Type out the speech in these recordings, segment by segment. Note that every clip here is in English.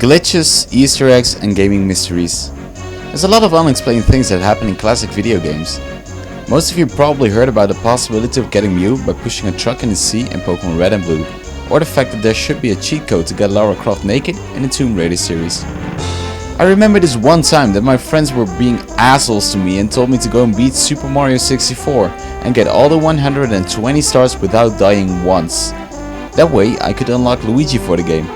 Glitches, Easter eggs and gaming mysteries. There's a lot of unexplained things that happen in classic video games. Most of you probably heard about the possibility of getting Mew by pushing a truck in the sea in Pokemon Red and Blue, or the fact that there should be a cheat code to get Lara Croft naked in the Tomb Raider series. I remember this one time that my friends were being assholes to me and told me to go and beat Super Mario 64 and get all the 120 stars without dying once. That way I could unlock Luigi for the game.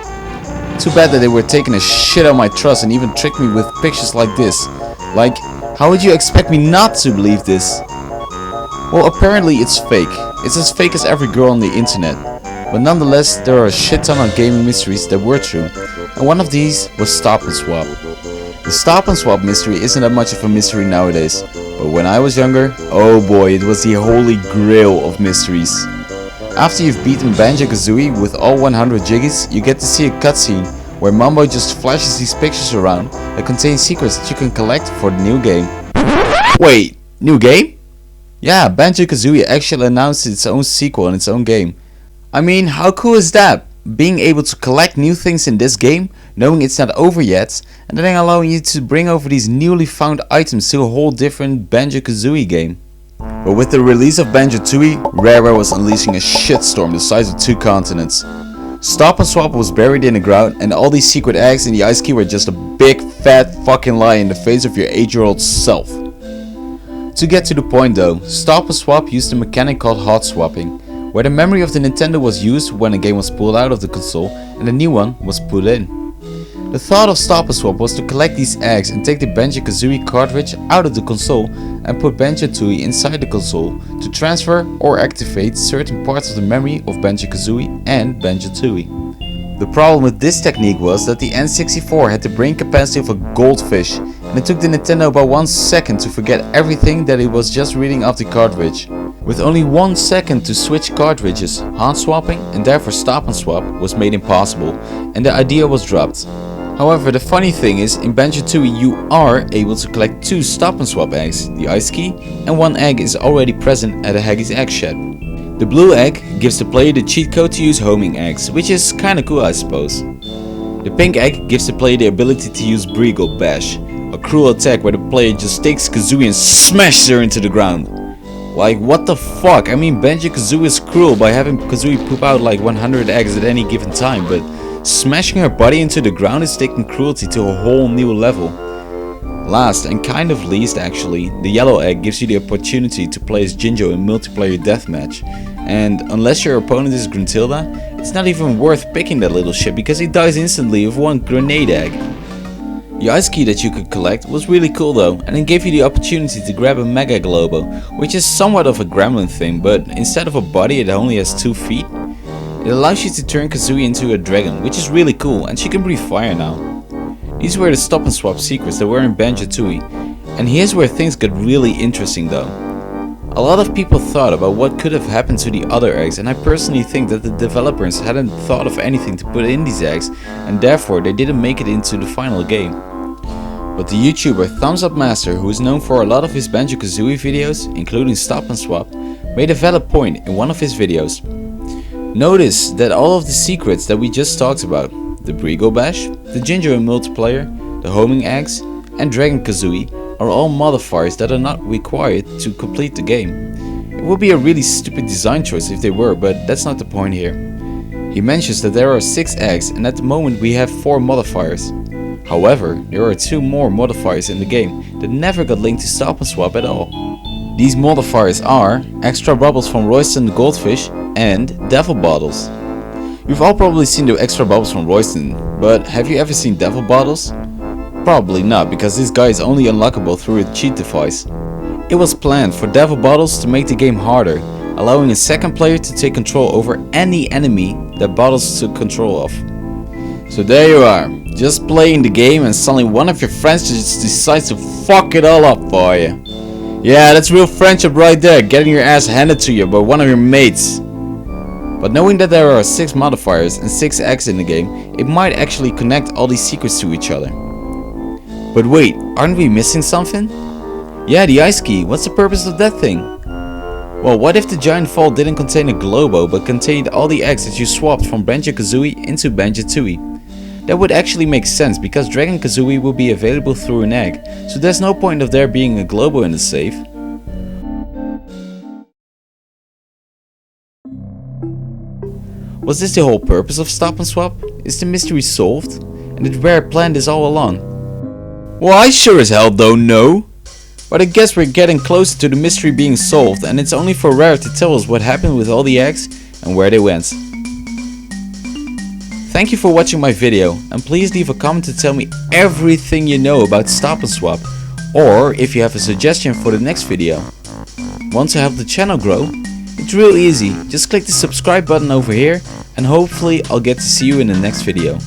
Too bad that they were taking a shit on my trust and even tricked me with pictures like this. Like, how would you expect me not to believe this? Well, apparently it's fake. It's as fake as every girl on the internet. But nonetheless, there are a shit ton of gaming mysteries that were true. And one of these was Stop and Swap. The Stop and Swap mystery isn't that much of a mystery nowadays. But when I was younger, oh boy, it was the holy grail of mysteries. After you've beaten Banjo-Kazooie with all 100 Jiggies, you get to see a cutscene where Mambo just flashes these pictures around that contain secrets that you can collect for the new game. Wait, new game? Yeah, Banjo-Kazooie actually announced its own sequel in its own game. I mean, how cool is that? Being able to collect new things in this game, knowing it's not over yet, and then allowing you to bring over these newly found items to a whole different Banjo-Kazooie game. But with the release of Banjo-Tooie, Rare was unleashing a shitstorm the size of 2 continents. Stop and Swap was buried in the ground and all these secret eggs in the ice key were just a big fat fucking lie in the face of your 8-year-old self. To get to the point though, Stop and Swap used a mechanic called hot swapping, where the memory of the Nintendo was used when a game was pulled out of the console and a new one was put in. The thought of Stop and Swap was to collect these eggs and take the Banjo-Kazooie cartridge out of the console and put Banjo-Tooie inside the console to transfer or activate certain parts of the memory of Banjo-Kazooie and Banjo-Tooie. The problem with this technique was that the N64 had the brain capacity of a goldfish and it took the Nintendo about 1 second to forget everything that it was just reading off the cartridge. With only 1 second to switch cartridges, hot swapping and therefore Stop and Swap was made impossible and the idea was dropped. However, the funny thing is, in Banjo-Tooie you are able to collect 2 Stop and Swap eggs, the ice key, and 1 egg is already present at a Haggis egg shed. The blue egg gives the player the cheat code to use homing eggs, which is kinda cool I suppose. The pink egg gives the player the ability to use Breagle Bash, a cruel attack where the player just takes Kazooie and smashes her into the ground. Like what the fuck, I mean Banjo-Kazooie is cruel by having Kazooie poop out like 100 eggs at any given time, but smashing her body into the ground is taking cruelty to a whole new level. Last and kind of least actually, the yellow egg gives you the opportunity to play as Jinjo in multiplayer deathmatch. And unless your opponent is Gruntilda, it's not even worth picking that little shit because he dies instantly with 1 grenade egg. The ice key that you could collect was really cool though, and it gave you the opportunity to grab a Mega Globo, which is somewhat of a gremlin thing, but instead of a body it only has 2 feet. It allows you to turn Kazooie into a dragon, which is really cool, and she can breathe fire now. These were the Stop and Swap secrets that were in Banjo-Tooie, and here's where things got really interesting though. A lot of people thought about what could have happened to the other eggs, and I personally think that the developers hadn't thought of anything to put in these eggs, and therefore they didn't make it into the final game. But the YouTuber Thumbs Up Master, who is known for a lot of his Banjo-Kazooie videos, including Stop and Swap, made a valid point in one of his videos. Notice that all of the secrets that we just talked about, the Breagle Bash, the Jinjo in multiplayer, the homing eggs, and Dragon Kazooie are all modifiers that are not required to complete the game. It would be a really stupid design choice if they were, but that's not the point here. He mentions that there are 6 eggs and at the moment we have 4 modifiers. However, there are 2 more modifiers in the game that never got linked to Stop and Swap at all. These modifiers are extra bubbles from Royston the Goldfish and Devil Bottles. You've all probably seen the extra bubbles from Royston, but have you ever seen Devil Bottles? Probably not, because this guy is only unlockable through a cheat device. It was planned for Devil Bottles to make the game harder, allowing a second player to take control over any enemy that Bottles took control of. So there you are, just playing the game and suddenly one of your friends just decides to fuck it all up for you. Yeah, that's real friendship right there, getting your ass handed to you by one of your mates. But knowing that there are 6 modifiers and 6 eggs in the game, it might actually connect all these secrets to each other. But wait, aren't we missing something? Yeah, the ice key, what's the purpose of that thing? Well, what if the giant fall didn't contain a Globo but contained all the eggs that you swapped from Banjo-Kazooie into Banjo-Tooie? That would actually make sense because Dragon-Kazooie will be available through an egg, so there's no point of there being a global in the save. Was this the whole purpose of Stop and Swap? Is the mystery solved? And did Rare plan this all along? Well, I sure as hell don't know. But I guess we're getting closer to the mystery being solved, and it's only for Rare to tell us what happened with all the eggs and where they went. Thank you for watching my video, and please leave a comment to tell me everything you know about Stop and Swap, or if you have a suggestion for the next video. Want to help the channel grow? It's real easy, just click the subscribe button over here, and hopefully I'll get to see you in the next video.